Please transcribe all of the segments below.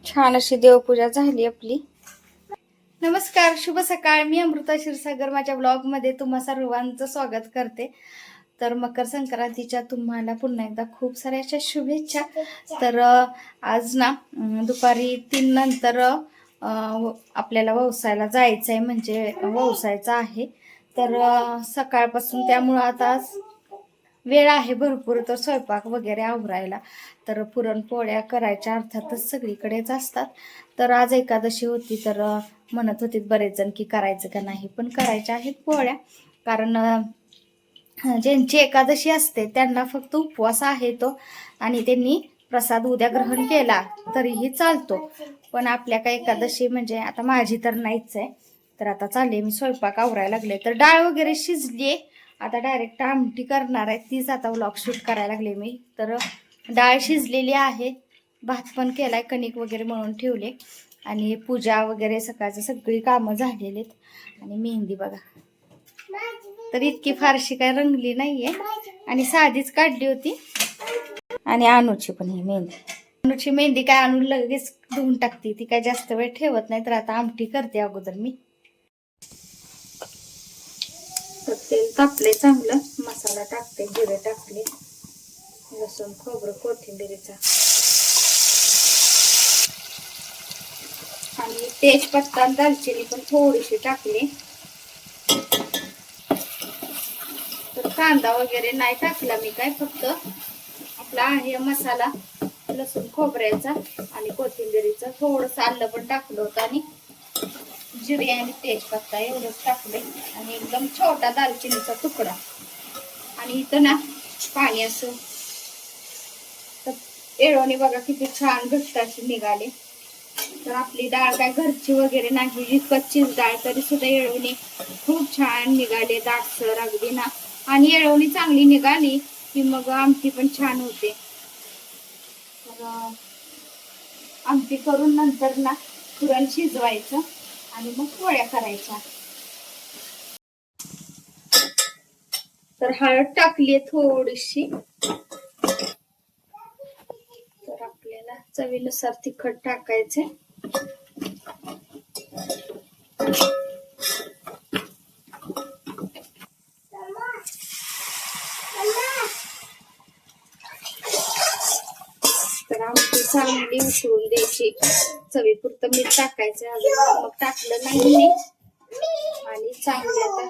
छान अशी देवपूजा झाली आपली. नमस्कार, शुभ सकाळ. मी अमृता क्षीरसागर माझ्या ब्लॉग मध्ये तुम्हा सर्वांचं स्वागत करते. तर मकर संक्रांतीच्या तुम्हाला पुन्हा एकदा खूप साऱ्या अशा शुभेच्छा. तर आज ना दुपारी 3 नंतर आपल्याला व्यवसायाला जायचं आहे, म्हणजे व्यवसायाचा आहे. तर सकाळपासून त्यामुळं आता वेळ आहे भरपूर, तर स्वयंपाक वगैरे आवरायला. तर पुरणपोळ्या करायच्या अर्थातच सगळीकडेच असतात. तर आज एकादशी होती, तर म्हणत होते बरेच जण की करायचं का नाही, पण करायच्या आहेत पोळ्या. कारण ज्यांची एकादशी असते त्यांना फक्त उपवास आहे तो, आणि त्यांनी प्रसाद उद्या ग्रहण केला तरीही चालतो. पण आपल्या काय एकादशी म्हणजे आता माझी तर नाहीच आहे. तर आता चालले मी स्वयंपाक आवरायला लागले. तर डाळ वगैरे शिजली, आता डायरेक्ट आमटी करणार आहे, तीच आता व्लॉग शूट करायला लागले मी. तर डाळ शिजलेली आहे, भात पण केलाय, कणिक वगैरे मळून ठेवले, आणि पूजा वगैरे सकाळचं सगळी कामं झालेली आहेत. आणि मेहंदी बघा, तर इतकी फारशी काय रंगली नाहीये, आणि साधीच काढली होती. आणि अनुची पण ही मेहंदी, अनुची मेहंदी काय आणून लगेच धुवून टाकते, ती काय जास्त वेळ ठेवत नाही. तर आता आमटी करते अगोदर मी. तर तेल तापले चांगलं, मसाला टाकते, जिरे टाकले, लसूण खोबरं कोथिंबीरीचा, आणि तेजपत्ता दालचिनी पण थोडीशी टाकली. तर कांदा वगैरे नाही टाकला मी, काय फक्त आपला आहे मसाला, लसूण खोबऱ्याचा आणि कोथिंबीरीचा, थोडंसं आलं पण टाकलं होतं, आणि जिरे आणि तेजपत्ता एवढंच टाकले, आणि एकदम छोटा दालचिनीचा तुकडा. आणि इथं ना पाणी असं, तर येळवणी बघा किती छान घट्ट अशी निघाली. तर आपली डाळ काय घरची वगैरे नाही, विकतचीच डाळ, तरी सुद्धा येळवणी खूप छान निघाले, दाटसर अगदी ना. आणि येळवणी चांगली निघाली की मग आमटी पण छान होते. तर आमटी करून नंतर ना पुरण शिजवायचं आणि मग पोळ्या करायच्या. तर हळद टाकली थोडीशी, तर आपल्याला चवीनुसार तिखट टाकायचे. तर आमटी चांगली उकळून द्यायची, चवीपुरतं मीठ टाकायचं, अजून मग टाकलं नाही. आणि चांगली आता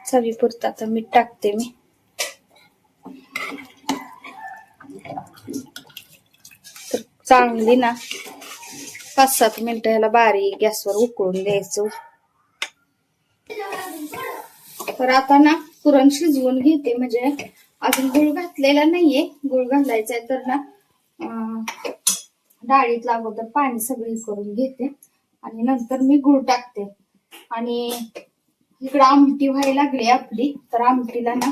चवीपुरतं आता मीठ टाकते मी. तर चांगली ना 5-7 मिनिटं ह्याला बारीक गॅसवर उकळून द्यायचं. तर आता ना पुरण शिजवून घेते, म्हणजे अजून गुळ घातलेला नाहीये, गुळ घालायचा आहे. तर ना डाळीतलं अगोदर पाणी सगळी करून घेते, आणि नंतर मी गुळ टाकते. आणि इकडं आमटी व्हायला लागली आपली. तर आमटीला ना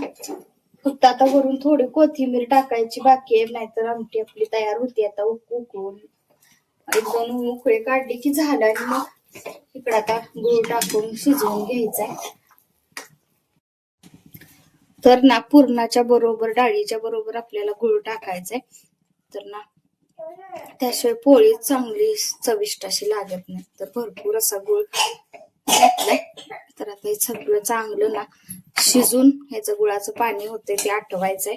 फक्त आता वरून थोडी कोथिंबीर टाकायची बाकी आहे, नाहीतर आमटी आपली तयार होती. आता उकळून 1-2 उकळे काढली की झालं, आणि मग इकडं आता गुळ टाकून शिजवून घ्यायचंय. तर ना पुरणाच्या बरोबर, डाळीच्या बरोबर आपल्याला गुळ टाकायचंय. तर ना त्याशिवाय पोळी चांगली चविष्ट अशी लागत नाही. तर भरपूर असा गुळ घातलाय. तर आता हे सगळं चांगलं ना शिजून ह्याचं गुळाचं पाणी होते ते आटवायचंय,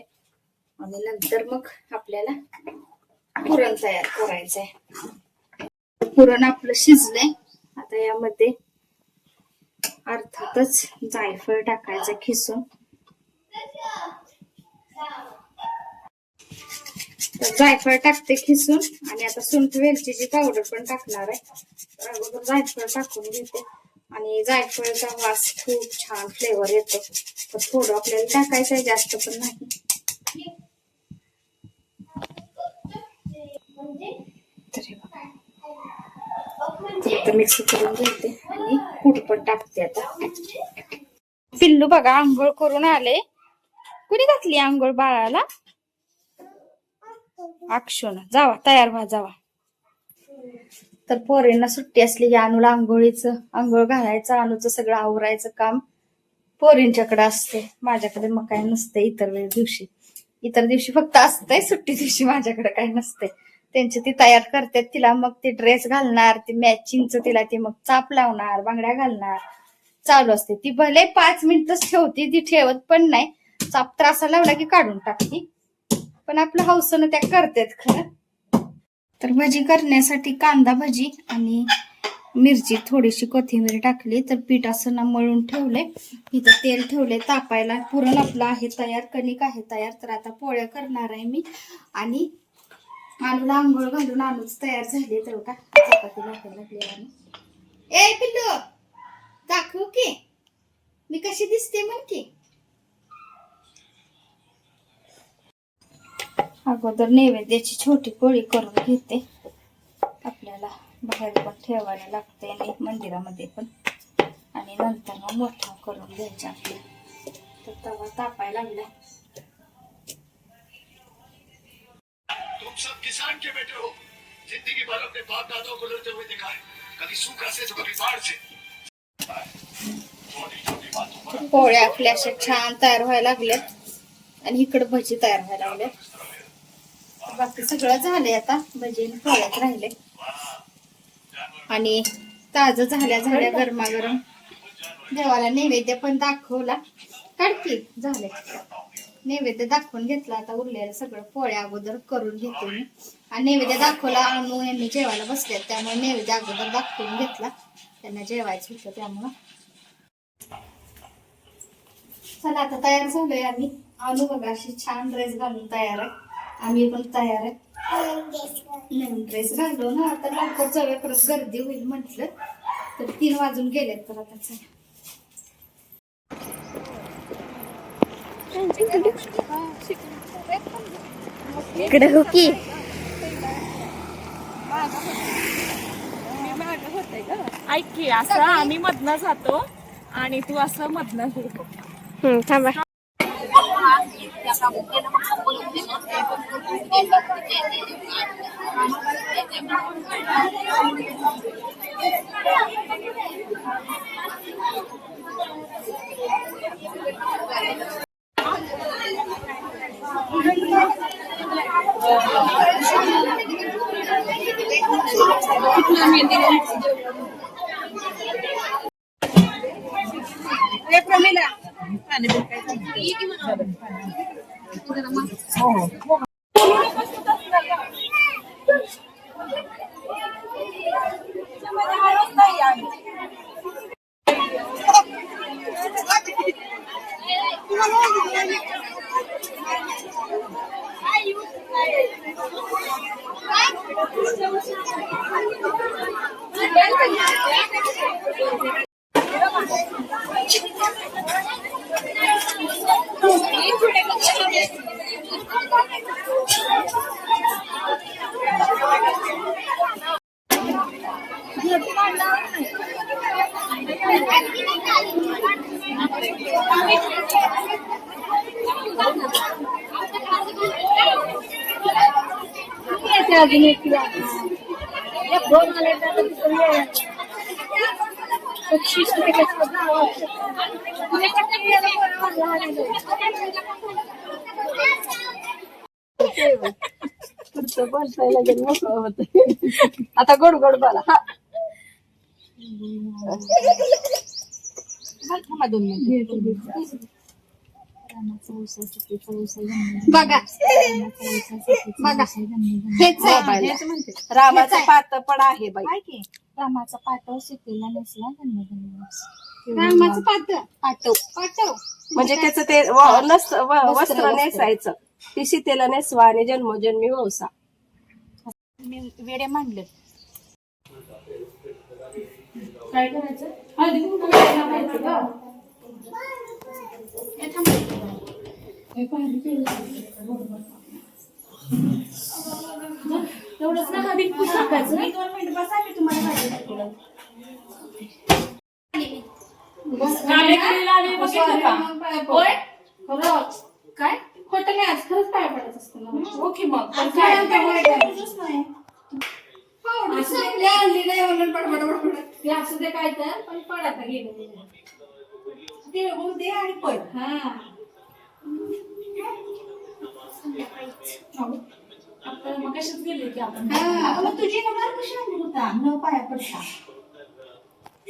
आणि नंतर मग आपल्याला पुरण तयार करायचंय. पुरण आपलं शिजलंय. आता यामध्ये अर्थातच जायफळ टाकायचं खिसून. तर जायफळ टाकते खिसून, आणि आता सुंठ वेलचीची पावडर पण टाकणार आहे. तर अगोदर जायफळ टाकून घेते, आणि जायफळचा वास खूप छान फ्लेवर येतो. तर थोडं आपल्याला टाकायचं आहे, जास्त पण नाही. तर मिक्स करून घेते, आणि कूट पण टाकते. आता पिल्लू बघा आंघोळ करून आले. कुणी घातली आंघोळ बाळाला? अक्षुन. जावा तयार व्हा, जावा. तर पोरींना सुट्टी असली की अनुला आंघोळ घालायचं, अनुचं सगळं आवरायचं काम पोरींच्याकडे असते. माझ्याकडे मग काय नसते इतर वेळ दिवशी. इतर दिवशी फक्त असतंय, सुट्टी दिवशी माझ्याकडे काही नसते. त्यांची ती तयार करतात तिला, मग ते ड्रेस घालणार, ते मॅचिंगचं तिला ते मग चाप लावणार, बांगड्या घालणार चालू असते. ती भले 5 मिनिटच ठेवते, ती ठेवत पण नाही. चाप त्रासा लावला की काढून टाकते, पण आपलं हौसनं त्या करतात खरं. तर भजी करण्यासाठी कांदा भजी आणि मिरची, थोडीशी कोथिंबीर टाकली. तर पीठ असं ना मळून ठेवले. इथं तेल ठेवले तापायला. पुरण आपलं आहे तयार, कणिक आहे तयार. तर आता पोळ्या करणार आहे मी. आणि आणूला आंघोळ घालून आणूच तयार झाली. तर का चपाती लाटायला लागली. आणि ए पिल्लू, दाखवू की मी कशी दिसते म्हण की. अगोदर नैवेद्याची छोटी पोळी करून घेते. आपल्याला बाहेर पण ठेवायला लागते आणि मंदिरामध्ये पण. आणि नंतर मग मोठा करून घ्यायचा आपल्या. तर तवा तापायला लागलाय. तुम सब किसान के बेटे हो, जिंदगी भर अपने बाप दादाओं को लड़ते हुए देखा है, कभी सूखा से तो कभी बाढ़ से. छोटी छोटी बातों पर पोळ्या आपल्या अशा छान तयार व्हायला लागल्यात आणि इकडे भजी तयार व्हायला लागल्यात. बाकी सगळं झालंय, आता भजी आणि पोळ्यात राहिले. आणि ताजं झाल्या गरमागरम देवाला नैवेद्य पण दाखवला. काढकी झाले नैवेद्य दाखवून घेतला. आता उरलेलं सगळं पोळ्या अगोदर करून घेते मी. आणि नैवेद्य दाखवला. अनु यांनी जेवायला बसले, त्यामुळे नैवेद्य अगोदर दाखवून घेतला. त्यांना जेवायचं होतं त्यामुळं. चला आता तयार झालोय आम्ही. अनु बघा अशी छान ड्रेस घालून तयार आहे. आम्ही पण तयार आहे. नवीन ड्रेस घाललो ना. आता लवकर जाऊया, परत गर्दी होईल म्हटलं. तर 3 वाजून गेले. तर आता चला. इकडे हो की ऐक की, असं आम्ही मधनं जातो आणि तू असं मधनं फिरतो. थांबा. आता गोड गोड बोला. हा बघा बघा हेच रामाचं पात पण आहे बाई. रामाचा पाटव सीतेला नेसला जन्मदिनी. रामाचं पाटव पाटव म्हणजे त्याचं ते वस्त्र नेसायचं. ती सीतेला नेसवा आणि जन्मोजन्मी वंसा. वेडे मांडले. काय करायचं? हळदी कुंकू लावायचं का? हे थांबायचं. हे पाणी पिलं. तेवढंच ना हळदी कुंकू टाकायचं. 2 मिनिटं बसा, मी तुम्हाला भाजी दाखवलं. काय खोटं नाही, आज खरंच पाय पडत असतं ना. ओके मग असू दे काय तर, पण पड आता गेलं ते दे आणि पड. हा आता मग कशात गेले की आपण मग तुझी नंबर कशी आणली होता न पाया पडता?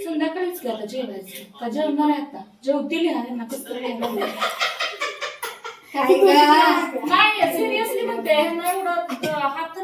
संध्याकाळीच की आता जेवायचं का जेवणार आहे आता जेवतील यांना कसं काय ग? नाही सिरियसली म्हणते ह्यांना एवढं हात